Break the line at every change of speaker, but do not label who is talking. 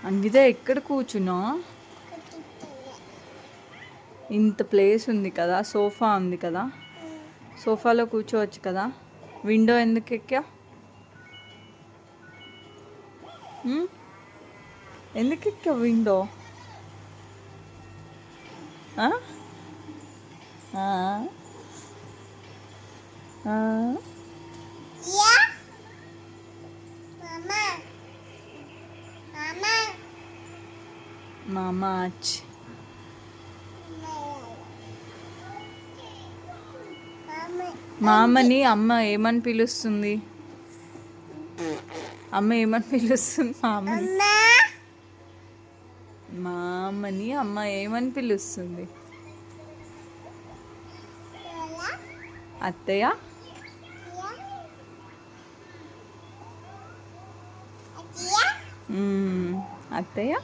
అన్విత ఎక్కడ కూర్చున్నావు? ఇంత ప్లేస్ ఉంది కదా, సోఫా ఉంది కదా, సోఫాలో కూర్చోవచ్చు కదా. విండో ఎందుకు ఎక్కా? ఎందుకు ఎక్కా విండో? మామాచ్ మామని అమ్మ ఏమని పిలుస్తుంది? అమ్మ ఏమని పిలుస్తుంది మామని? మామని అమ్మ ఏమని పిలుస్తుంది? అత్తయ్య. అత్తయ్య.